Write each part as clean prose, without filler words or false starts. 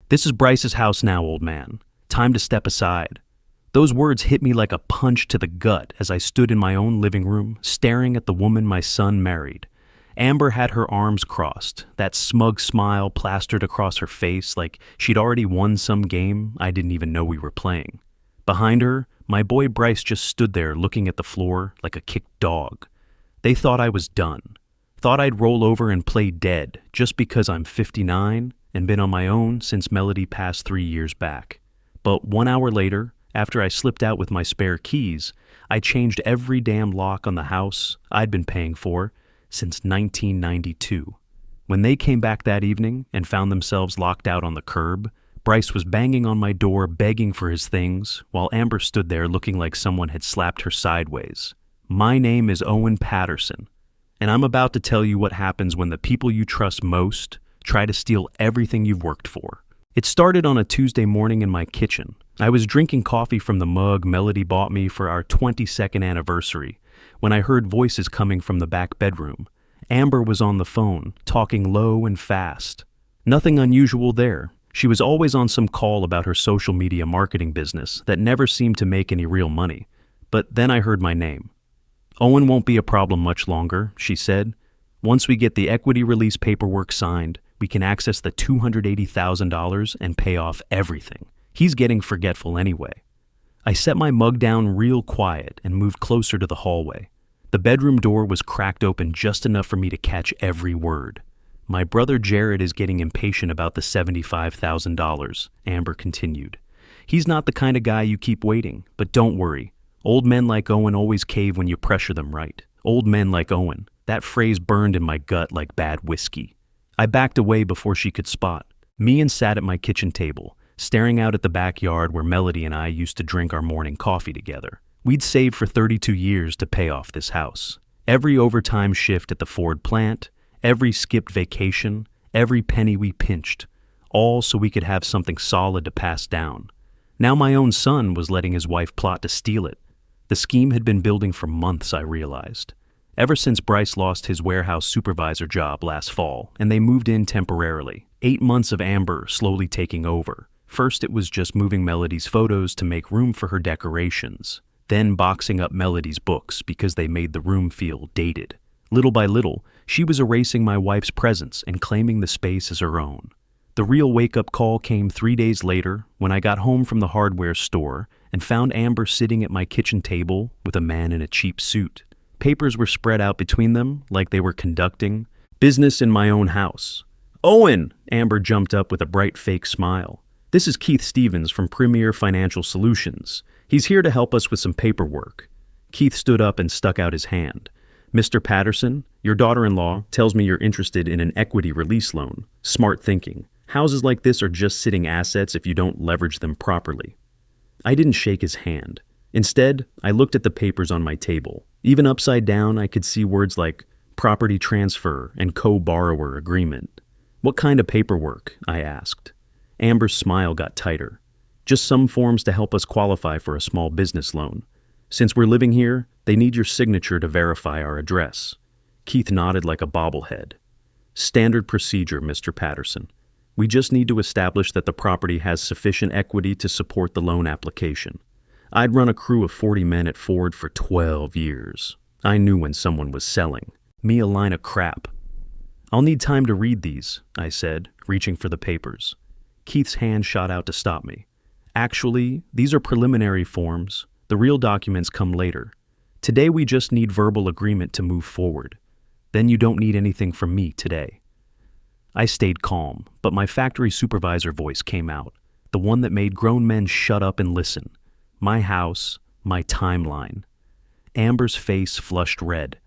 "This is Bryce's house now, old man. Time to step aside." Those words hit me like a punch to the gut as I stood in my own living room, staring at the woman my son married. Amber had her arms crossed, that smug smile plastered across her face like she'd already won some game I didn't even know we were playing. Behind her, my boy Bryce just stood there looking at the floor like a kicked dog. They thought I was done. Thought I'd roll over and play dead just because I'm 59 and been on my own since Melody passed 3 years back. But 1 hour later, after I slipped out with my spare keys, I changed every damn lock on the house I'd been paying for since 1992. When they came back that evening and found themselves locked out on the curb, Bryce was banging on my door begging for his things, while Amber stood there looking like someone had slapped her sideways. My name is Owen Patterson, and I'm about to tell you what happens when the people you trust most try to steal everything you've worked for. It started on a Tuesday morning in my kitchen. I was drinking coffee from the mug Melody bought me for our 22nd anniversary when I heard voices coming from the back bedroom. Amber was on the phone, talking low and fast. Nothing unusual there. She was always on some call about her social media marketing business that never seemed to make any real money. But then I heard my name. "Owen won't be a problem much longer," she said. "Once we get the equity release paperwork signed, we can access the $280,000 and pay off everything. He's getting forgetful anyway." I set my mug down real quiet and moved closer to the hallway. The bedroom door was cracked open just enough for me to catch every word. "My brother Jared is getting impatient about the $75,000, Amber continued. "He's not the kind of guy you keep waiting, but don't worry. Old men like Owen always cave when you pressure them right. Old men like Owen." That phrase burned in my gut like bad whiskey. I backed away before she could spot me and sat at my kitchen table, staring out at the backyard where Melody and I used to drink our morning coffee together. We'd saved for 32 years to pay off this house. Every overtime shift at the Ford plant, every skipped vacation, every penny we pinched, all so we could have something solid to pass down. Now my own son was letting his wife plot to steal it. The scheme had been building for months, I realized. Ever since Bryce lost his warehouse supervisor job last fall and they moved in temporarily, 8 months of Amber slowly taking over. First it was just moving Melody's photos to make room for her decorations, then boxing up Melody's books because they made the room feel dated. Little by little, she was erasing my wife's presence and claiming the space as her own. The real wake-up call came 3 days later when I got home from the hardware store and found Amber sitting at my kitchen table with a man in a cheap suit. Papers were spread out between them like they were conducting business in my own house. "Owen!" Amber jumped up with a bright fake smile. "This is Keith Stevens from Premier Financial Solutions. He's here to help us with some paperwork." Keith stood up and stuck out his hand. "Mr. Patterson, your daughter-in-law tells me you're interested in an equity release loan. Smart thinking. Houses like this are just sitting assets if you don't leverage them properly." I didn't shake his hand. Instead, I looked at the papers on my table. Even upside down, I could see words like property transfer and co-borrower agreement. "What kind of paperwork?" I asked. Amber's smile got tighter. "Just some forms to help us qualify for a small business loan. Since we're living here, they need your signature to verify our address." Keith nodded like a bobblehead. "Standard procedure, Mr. Patterson. We just need to establish that the property has sufficient equity to support the loan application. I'd run a crew of 40 men at Ford for 12 years. I knew when someone was selling. Me a line of crap." "I'll need time to read these," I said, reaching for the papers. Keith's hand shot out to stop me. "Actually, these are preliminary forms. The real documents come later. Today we just need verbal agreement to move forward. Then you don't need anything from me today." I stayed calm, but my factory supervisor voice came out, the one that made grown men shut up and listen. My house, my timeline. Amber's face flushed red.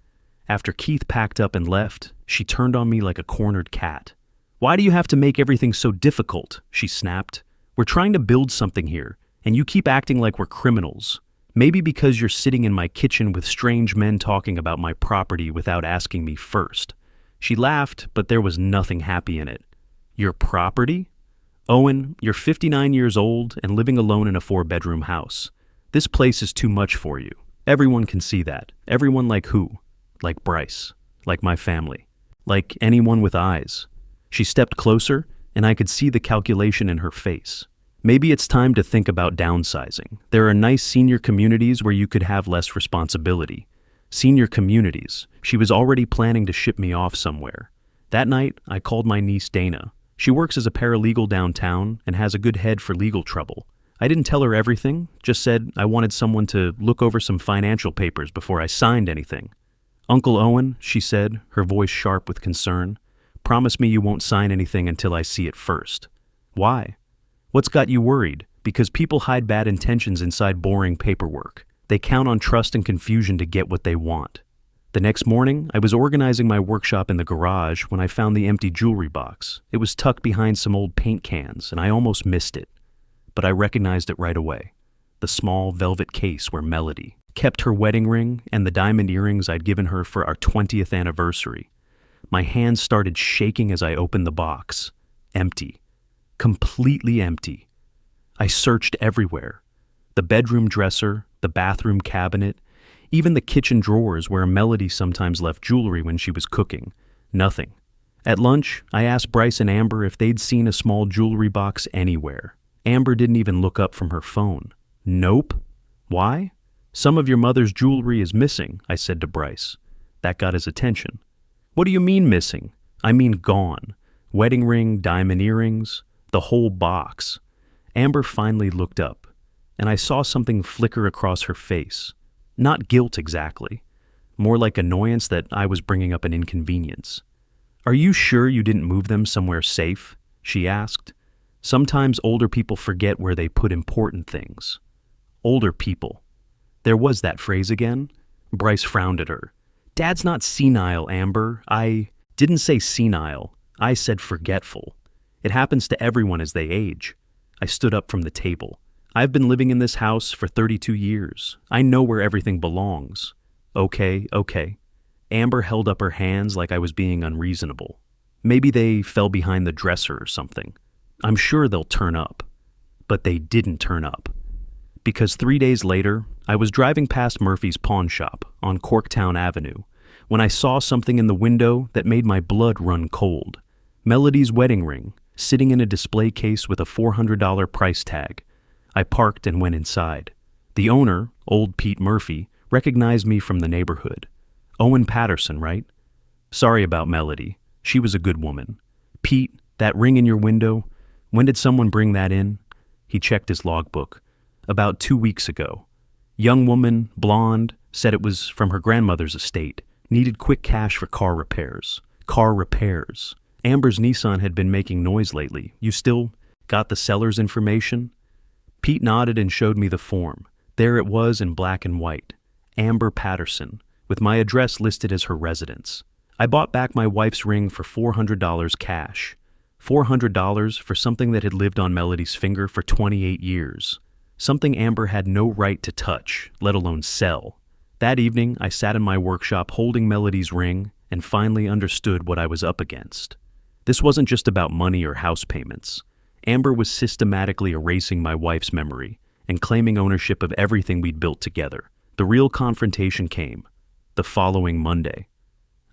After Keith packed up and left, she turned on me like a cornered cat. "Why do you have to make everything so difficult?" she snapped. "We're trying to build something here, and you keep acting like we're criminals. Maybe because you're sitting in my kitchen with strange men talking about my property without asking me first." She laughed, but there was nothing happy in it. "Your property? Owen, you're 59 years old and living alone in a 4-bedroom house. This place is too much for you. Everyone can see that. Everyone like who? Like Bryce. Like my family. Like anyone with eyes." She stepped closer, and I could see the calculation in her face. Maybe it's time to think about downsizing. There are nice senior communities where you could have less responsibility. Senior communities. She was already planning to ship me off somewhere. That night, I called my niece Dana. She works as a paralegal downtown and has a good head for legal trouble. I didn't tell her everything, just said I wanted someone to look over some financial papers before I signed anything. "Uncle Owen," she said, her voice sharp with concern, "promise me you won't sign anything until I see it first." "Why?" "What's got you worried?" "Because people hide bad intentions inside boring paperwork. They count on trust and confusion to get what they want." The next morning, I was organizing my workshop in the garage when I found the empty jewelry box. It was tucked behind some old paint cans, and I almost missed it. But I recognized it right away. The small velvet case where Melody kept her wedding ring and the diamond earrings I'd given her for our 20th anniversary. My hands started shaking as I opened the box. Empty. Completely empty. I searched everywhere. The bedroom dresser, the bathroom cabinet, even the kitchen drawers where Melody sometimes left jewelry when she was cooking. Nothing. At lunch, I asked Bryce and Amber if they'd seen a small jewelry box anywhere. Amber didn't even look up from her phone. Nope. Why? "Some of your mother's jewelry is missing," I said to Bryce. That got his attention. "What do you mean missing?" "I mean gone. Wedding ring, diamond earrings, the whole box." Amber finally looked up, and I saw something flicker across her face. Not guilt exactly, more like annoyance that I was bringing up an inconvenience. "Are you sure you didn't move them somewhere safe?" she asked. Sometimes older people forget where they put important things. Older people. There was that phrase again. Bryce frowned at her. "Dad's not senile, Amber. I didn't say senile. I said forgetful. It happens to everyone as they age." I stood up from the table. "I've been living in this house for 32 years. I know where everything belongs." Okay. Amber held up her hands like I was being unreasonable. "Maybe they fell behind the dresser or something. I'm sure they'll turn up." But they didn't turn up. Because 3 days later, I was driving past Murphy's pawn shop on Corktown Avenue when I saw something in the window that made my blood run cold. Melody's wedding ring, sitting in a display case with a $400 price tag. I parked and went inside. The owner, old Pete Murphy, recognized me from the neighborhood. "Owen Patterson, right?" "Sorry about Melody. She was a good woman." "Pete, that ring in your window, when did someone bring that in?" He checked his logbook. "About 2 weeks ago. Young woman, blonde, said it was from her grandmother's estate. Needed quick cash for car repairs." Car repairs. Amber's Nissan had been making noise lately. "You still got the seller's information?" Pete nodded and showed me the form. There it was in black and white. Amber Patterson, with my address listed as her residence. I bought back my wife's ring for $400 cash. $400 for something that had lived on Melody's finger for 28 years. Something Amber had no right to touch, let alone sell. That evening, I sat in my workshop holding Melody's ring and finally understood what I was up against. This wasn't just about money or house payments. Amber was systematically erasing my wife's memory and claiming ownership of everything we'd built together. The real confrontation came the following Monday.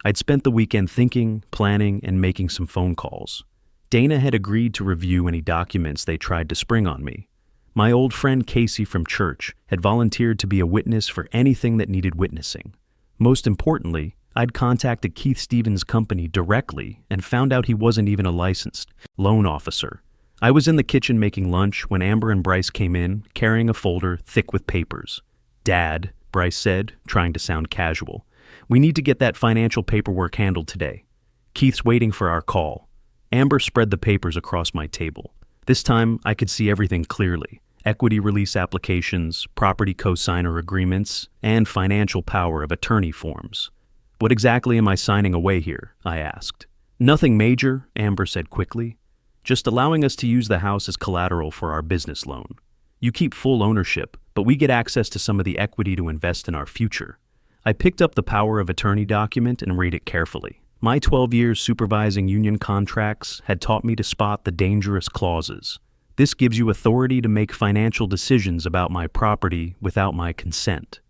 I'd spent the weekend thinking, planning, and making some phone calls. Dana had agreed to review any documents they tried to spring on me. My old friend Casey from church had volunteered to be a witness for anything that needed witnessing. Most importantly, I'd contacted Keith Stevens' company directly and found out he wasn't even a licensed loan officer. I was in the kitchen making lunch when Amber and Bryce came in, carrying a folder thick with papers. "Dad," Bryce said, trying to sound casual, "we need to get that financial paperwork handled today. Keith's waiting for our call." Amber spread the papers across my table. This time, I could see everything clearly. Equity release applications, property co-signer agreements, and financial power of attorney forms. "What exactly am I signing away here?" I asked. "Nothing major," Amber said quickly. "Just allowing us to use the house as collateral for our business loan. You keep full ownership, but we get access to some of the equity to invest in our future." I picked up the power of attorney document and read it carefully. My 12 years supervising union contracts had taught me to spot the dangerous clauses. "This gives you authority to make financial decisions about my property without my consent."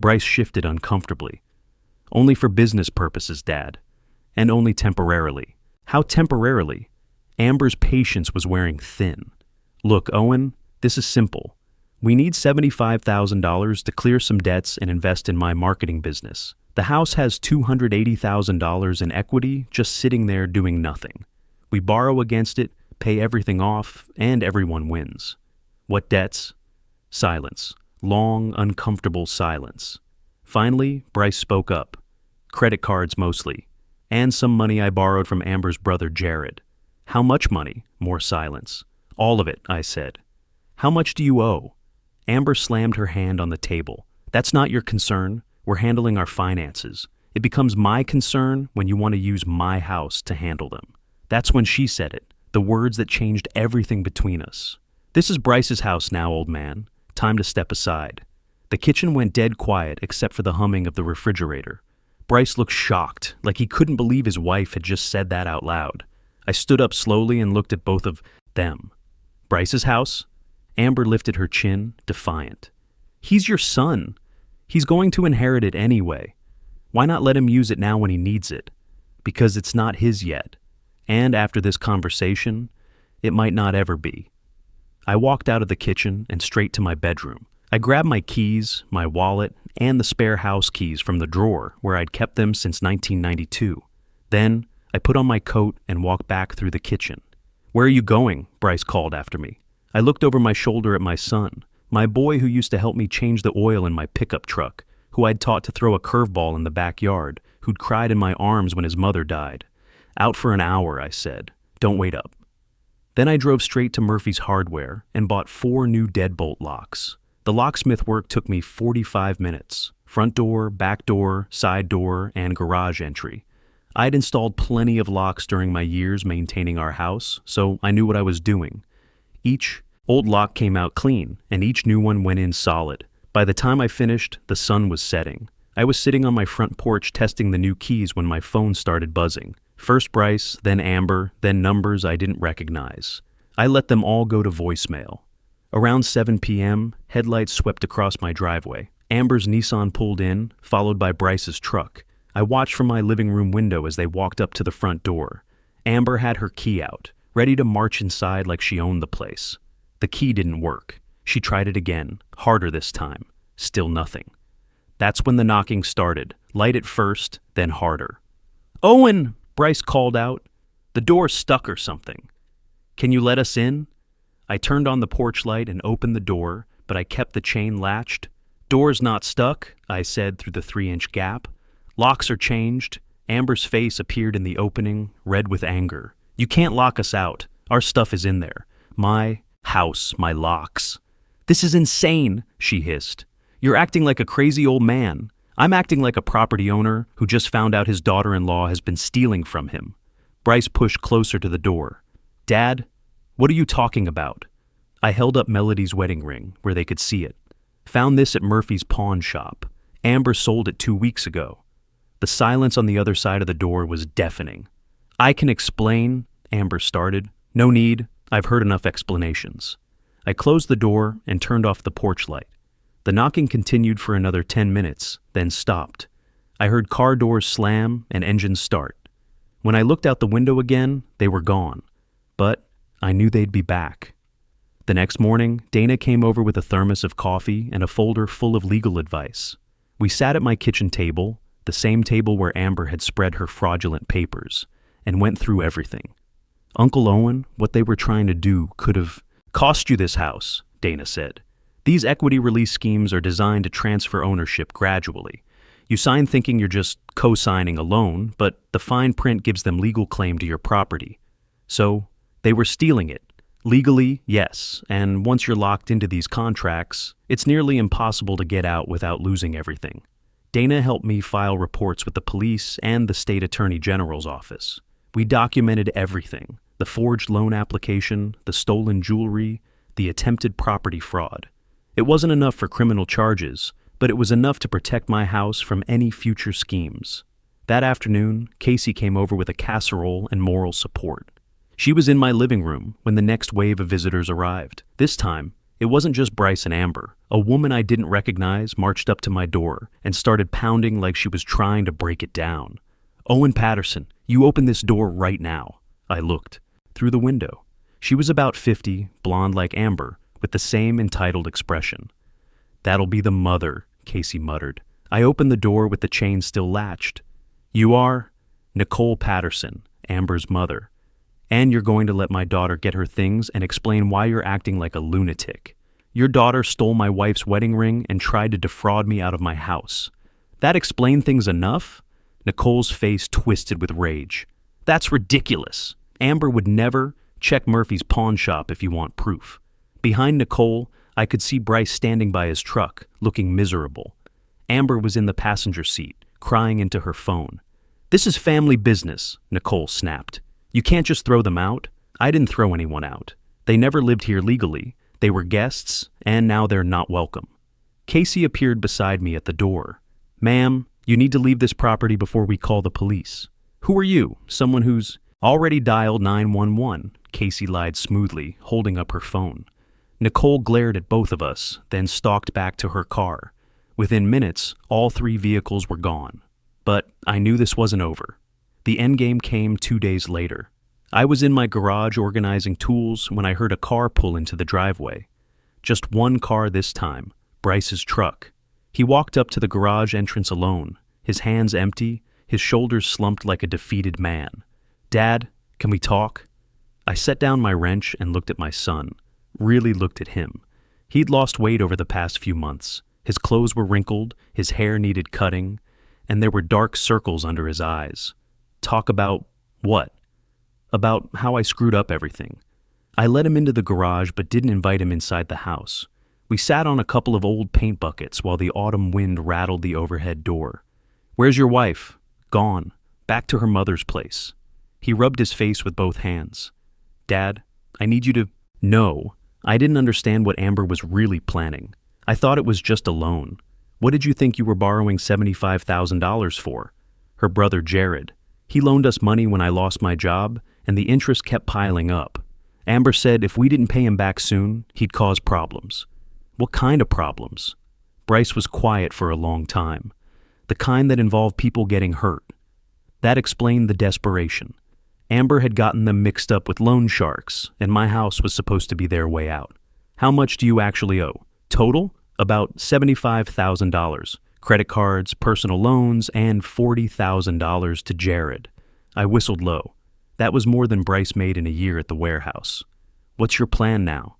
Bryce shifted uncomfortably. "Only for business purposes, Dad. And only temporarily." "How temporarily?" Amber's patience was wearing thin. Look, Owen, this is simple. We need $75,000 to clear some debts and invest in my marketing business. The house has $280,000 in equity just sitting there doing nothing. We borrow against it, pay everything off, and everyone wins. What debts? Silence. Long, uncomfortable silence. Finally, Bryce spoke up. Credit cards mostly. And some money I borrowed from Amber's brother Jared. How much money? More silence. All of it, I said. How much do you owe? Amber slammed her hand on the table. That's not your concern. We're handling our finances. It becomes my concern when you want to use my house to handle them. That's when she said it, the words that changed everything between us. This is Bryce's house now, old man. Time to step aside. The kitchen went dead quiet except for the humming of the refrigerator. Bryce looked shocked, like he couldn't believe his wife had just said that out loud. I stood up slowly and looked at both of them. Bryce's house? Amber lifted her chin, defiant. He's your son. He's going to inherit it anyway. Why not let him use it now when he needs it? Because it's not his yet. And after this conversation, it might not ever be. I walked out of the kitchen and straight to my bedroom. I grabbed my keys, my wallet, and the spare house keys from the drawer where I'd kept them since 1992. Then, I put on my coat and walked back through the kitchen. Where are you going? Bryce called after me. I looked over my shoulder at my son, my boy who used to help me change the oil in my pickup truck, who I'd taught to throw a curveball in the backyard, who'd cried in my arms when his mother died. Out for an hour, I said. Don't wait up. Then I drove straight to Murphy's Hardware and bought 4 new deadbolt locks. The locksmith work took me 45 minutes. Front door, back door, side door, and garage entry. I'd installed plenty of locks during my years maintaining our house, so I knew what I was doing. Each old lock came out clean, and each new one went in solid. By the time I finished, the sun was setting. I was sitting on my front porch testing the new keys when my phone started buzzing. First Bryce, then Amber, then numbers I didn't recognize. I let them all go to voicemail. Around 7 p.m., headlights swept across my driveway. Amber's Nissan pulled in, followed by Bryce's truck. I watched from my living room window as they walked up to the front door. Amber had her key out, ready to march inside like she owned the place. The key didn't work. She tried it again, harder this time. Still nothing. That's when the knocking started, light at first, then harder. "Owen!" Bryce called out. "The door's stuck or something. Can you let us in?" I turned on the porch light and opened the door, but I kept the chain latched. "Door's not stuck," I said through the 3-inch gap. "Locks are changed." Amber's face appeared in the opening, red with anger. "You can't lock us out. Our stuff is in there. My house, my locks." "This is insane," she hissed. "You're acting like a crazy old man. I'm acting like a property owner who just found out his daughter-in-law has been stealing from him." Bryce pushed closer to the door. "Dad, what are you talking about?" I held up Melody's wedding ring where they could see it. "Found this at Murphy's pawn shop. Amber sold it 2 weeks ago." The silence on the other side of the door was deafening. "I can explain," Amber started. "No need. I've heard enough explanations." I closed the door and turned off the porch light. The knocking continued for another 10 minutes, then stopped. I heard car doors slam and engines start. When I looked out the window again, they were gone. But I knew they'd be back. The next morning, Dana came over with a thermos of coffee and a folder full of legal advice. We sat at my kitchen table, the same table where Amber had spread her fraudulent papers, and went through everything. "Uncle Owen, what they were trying to do could have cost you this house," Dana said. "These equity release schemes are designed to transfer ownership gradually. You sign thinking you're just co-signing a loan, but the fine print gives them legal claim to your property. So, they were stealing it. Legally, yes, and once you're locked into these contracts, it's nearly impossible to get out without losing everything." Dana helped me file reports with the police and the state attorney general's office. We documented everything: the forged loan application, the stolen jewelry, the attempted property fraud. It wasn't enough for criminal charges, but it was enough to protect my house from any future schemes. That afternoon, Casey came over with a casserole and moral support. She was in my living room when the next wave of visitors arrived. This time, it wasn't just Bryce and Amber. A woman I didn't recognize marched up to my door and started pounding like she was trying to break it down. "Owen Patterson, you open this door right now." I looked. through the window. She was about 50, blonde like Amber, with the same entitled expression. "That'll be the mother," Casey muttered. I opened the door with the chain still latched. "You are?" "Nicole Patterson, Amber's mother. And you're going to let my daughter get her things and explain why you're acting like a lunatic. Your daughter stole my wife's wedding ring and tried to defraud me out of my house. That explain things enough?" Nicole's face twisted with rage. "That's ridiculous. Amber would never. Check Murphy's pawn shop if you want proof." Behind Nicole, I could see Bryce standing by his truck, looking miserable. Amber was in the passenger seat, crying into her phone. "This is family business," Nicole snapped. "You can't just throw them out." "I didn't throw anyone out. They never lived here legally. They were guests, and now they're not welcome." Casey appeared beside me at the door. "Ma'am, you need to leave this property before we call the police." "Who are you? Someone who's already dialed 911, Casey lied smoothly, holding up her phone. Nicole glared at both of us, then stalked back to her car. Within minutes, all 3 vehicles were gone. But I knew this wasn't over. The endgame came 2 days later. I was in my garage organizing tools when I heard a car pull into the driveway. Just one car this time, Bryce's truck. He walked up to the garage entrance alone, his hands empty, his shoulders slumped like a defeated man. "Dad, can we talk?" I set down my wrench and looked at my son, really looked at him. He'd lost weight over the past few months. His clothes were wrinkled, his hair needed cutting, and there were dark circles under his eyes. Talk about what? About how I screwed up everything. I let him into the garage but didn't invite him inside the house. We sat on a couple of old paint buckets while the autumn wind rattled the overhead door. "Where's your wife?" "Gone. Back to her mother's place." He rubbed his face with both hands. "Dad, I need you to—" "No." I didn't understand what Amber was really planning. I thought it was just a loan. "What did you think you were borrowing $75,000 for?" "Her brother Jared. He loaned us money when I lost my job, and the interest kept piling up. Amber said if we didn't pay him back soon, he'd cause problems." "What kind of problems?" Bryce was quiet for a long time. "The kind that involved people getting hurt." That explained the desperation. Amber had gotten them mixed up with loan sharks, and my house was supposed to be their way out. "How much do you actually owe?" "Total? About $75,000. Credit cards, personal loans, and $40,000 to Jared." I whistled low. That was more than Bryce made in a year at the warehouse. "What's your plan now?"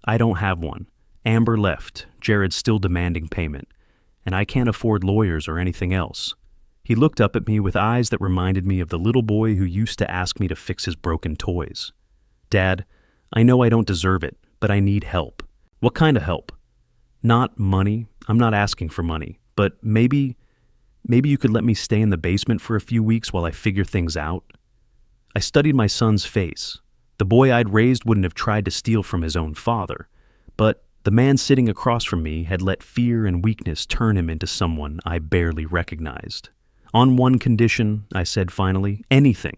"I don't have one. Amber left, Jared's still demanding payment, and I can't afford lawyers or anything else." He looked up at me with eyes that reminded me of the little boy who used to ask me to fix his broken toys. "Dad, I know I don't deserve it, but I need help." "What kind of help?" "Not money. I'm not asking for money, but maybe you could let me stay in the basement for a few weeks while I figure things out." I studied my son's face. The boy I'd raised wouldn't have tried to steal from his own father, but the man sitting across from me had let fear and weakness turn him into someone I barely recognized. "On one condition," I said finally, "anything.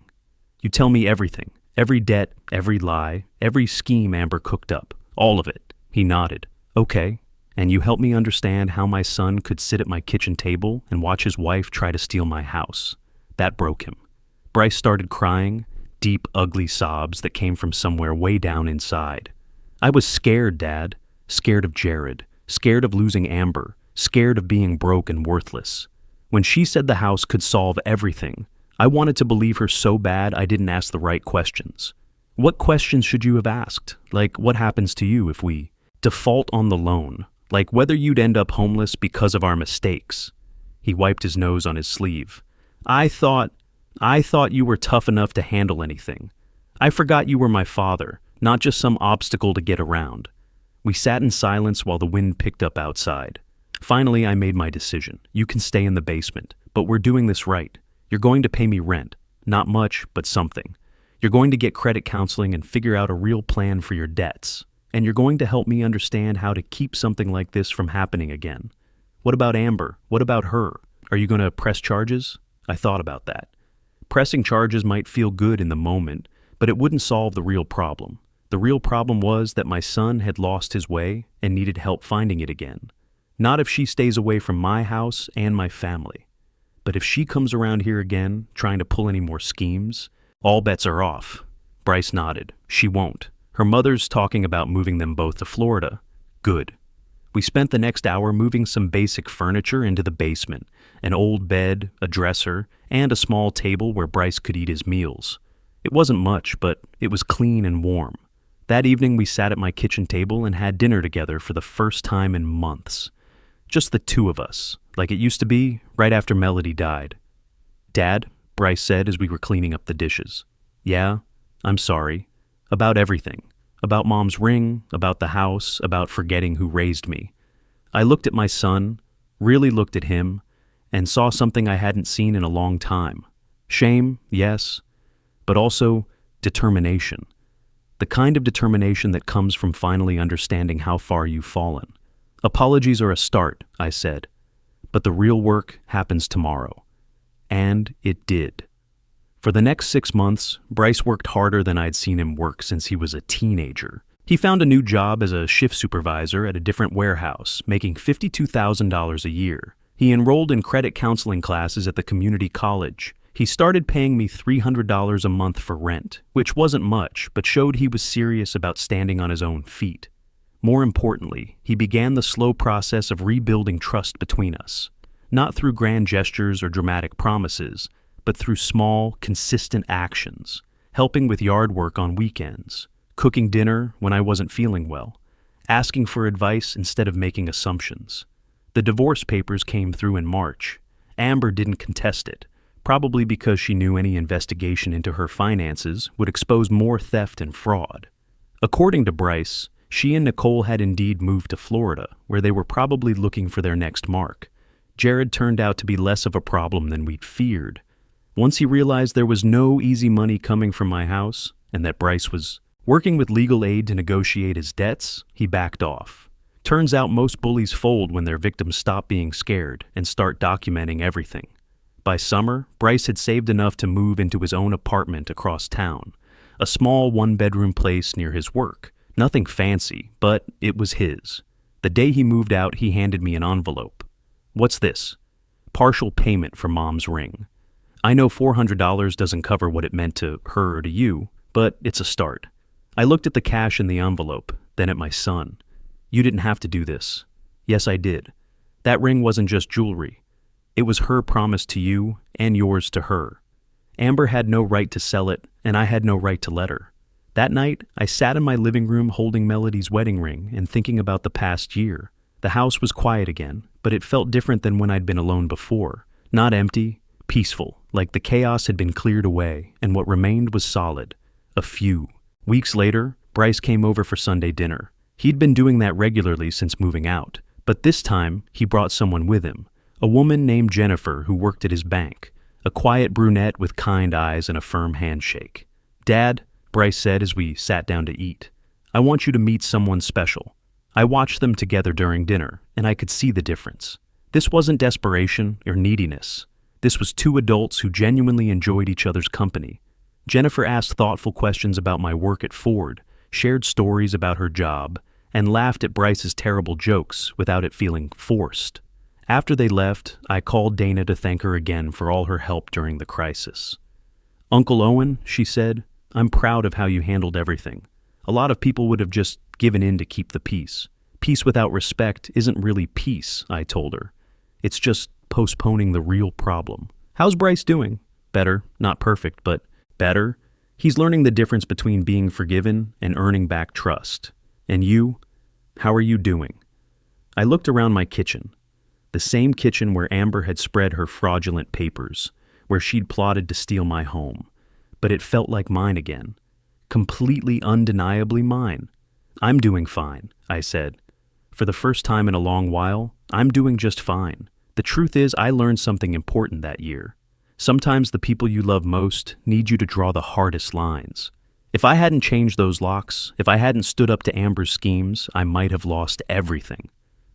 You tell me everything, every debt, every lie, every scheme Amber cooked up, all of it." He nodded. "Okay, and you help me understand how my son could sit at my kitchen table and watch his wife try to steal my house." That broke him. Bryce started crying, deep, ugly sobs that came from somewhere way down inside. "I was scared, Dad. Scared of Jared. Scared of losing Amber. Scared of being broke and worthless. When she said the house could solve everything, I wanted to believe her so bad I didn't ask the right questions. What questions should you have asked? Like, what happens to you if we default on the loan? Like whether you'd end up homeless because of our mistakes." He wiped his nose on his sleeve. I thought you were tough enough to handle anything. I forgot you were my father, not just some obstacle to get around." We sat in silence while the wind picked up outside. Finally, I made my decision. "You can stay in the basement, but we're doing this right. You're going to pay me rent. Not much, but something. You're going to get credit counseling and figure out a real plan for your debts. And you're going to help me understand how to keep something like this from happening again. What about Amber? What about her? Are you going to press charges?" I thought about that. Pressing charges might feel good in the moment, but it wouldn't solve the real problem. The real problem was that my son had lost his way and needed help finding it again. Not if she stays away from my house and my family. But if she comes around here again, trying to pull any more schemes, all bets are off. Bryce nodded. She won't. Her mother's talking about moving them both to Florida. Good. We spent the next hour moving some basic furniture into the basement, an old bed, a dresser, and a small table where Bryce could eat his meals. It wasn't much, but it was clean and warm. That evening we sat at my kitchen table and had dinner together for the first time in months. Just the two of us, like it used to be right after Melody died. "Dad," Bryce said as we were cleaning up the dishes. "Yeah, I'm sorry. About everything. About Mom's ring, about the house, about forgetting who raised me." I looked at my son, really looked at him, and saw something I hadn't seen in a long time. Shame, yes, but also determination. The kind of determination that comes from finally understanding how far you've fallen. "Apologies are a start," I said, "but the real work happens tomorrow." And it did. For the next 6 months, Bryce worked harder than I'd seen him work since he was a teenager. He found a new job as a shift supervisor at a different warehouse, making $52,000 a year. He enrolled in credit counseling classes at the community college. He started paying me $300 a month for rent, which wasn't much, but showed he was serious about standing on his own feet. More importantly, he began the slow process of rebuilding trust between us, not through grand gestures or dramatic promises, but through small, consistent actions, helping with yard work on weekends, cooking dinner when I wasn't feeling well, asking for advice instead of making assumptions. The divorce papers came through in March. Amber didn't contest it, probably because she knew any investigation into her finances would expose more theft and fraud. According to Bryce, she and Nicole had indeed moved to Florida, where they were probably looking for their next mark. Jared turned out to be less of a problem than we'd feared. Once he realized there was no easy money coming from my house, and that Bryce was working with legal aid to negotiate his debts, he backed off. Turns out most bullies fold when their victims stop being scared and start documenting everything. By summer, Bryce had saved enough to move into his own apartment across town, a small one-bedroom place near his work. Nothing fancy, but it was his. The day he moved out, he handed me an envelope. "What's this?" "Partial payment for Mom's ring. I know $400 doesn't cover what it meant to her or to you, but it's a start." I looked at the cash in the envelope, then at my son. "You didn't have to do this." "Yes, I did. That ring wasn't just jewelry. It was her promise to you and yours to her. Amber had no right to sell it, and I had no right to let her." That night, I sat in my living room holding Melody's wedding ring and thinking about the past year. The house was quiet again, but it felt different than when I'd been alone before. Not empty, peaceful, like the chaos had been cleared away, and what remained was solid. A few. Weeks later, Bryce came over for Sunday dinner. He'd been doing that regularly since moving out, but this time he brought someone with him, a woman named Jennifer who worked at his bank, a quiet brunette with kind eyes and a firm handshake. "Dad," Bryce said as we sat down to eat, "I want you to meet someone special." I watched them together during dinner, and I could see the difference. This wasn't desperation or neediness. This was two adults who genuinely enjoyed each other's company. Jennifer asked thoughtful questions about my work at Ford, shared stories about her job, and laughed at Bryce's terrible jokes without it feeling forced. After they left, I called Dana to thank her again for all her help during the crisis. "Uncle Owen," she said, "I'm proud of how you handled everything. A lot of people would have just given in to keep the peace. Peace without respect isn't really peace," I told her. "It's just postponing the real problem." "How's Bryce doing?" "Better. Not perfect, but better. He's learning the difference between being forgiven and earning back trust. And you? How are you doing?" I looked around my kitchen. The same kitchen where Amber had spread her fraudulent papers, where she'd plotted to steal my home. But it felt like mine again. Completely undeniably mine. "I'm doing fine," I said. "For the first time in a long while, I'm doing just fine. The truth is, I learned something important that year. Sometimes the people you love most need you to draw the hardest lines. If I hadn't changed those locks, if I hadn't stood up to Amber's schemes, I might have lost everything.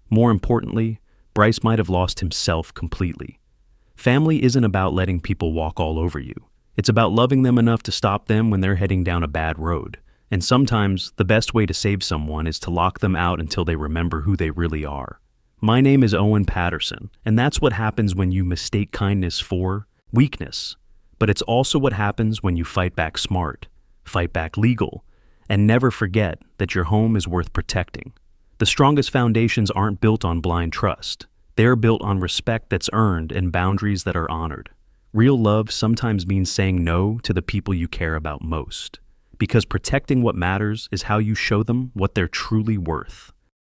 More importantly, Bryce might have lost himself completely. Family isn't about letting people walk all over you. It's about loving them enough to stop them when they're heading down a bad road. And sometimes the best way to save someone is to lock them out until they remember who they really are. My name is Owen Patterson, and that's what happens when you mistake kindness for weakness. But it's also what happens when you fight back smart. fight back legal, and never forget that your home is worth protecting. The strongest foundations aren't built on blind trust. They're built on respect that's earned and boundaries that are honored. Real love sometimes means saying no to the people you care about most, because protecting what matters is how you show them what they're truly worth.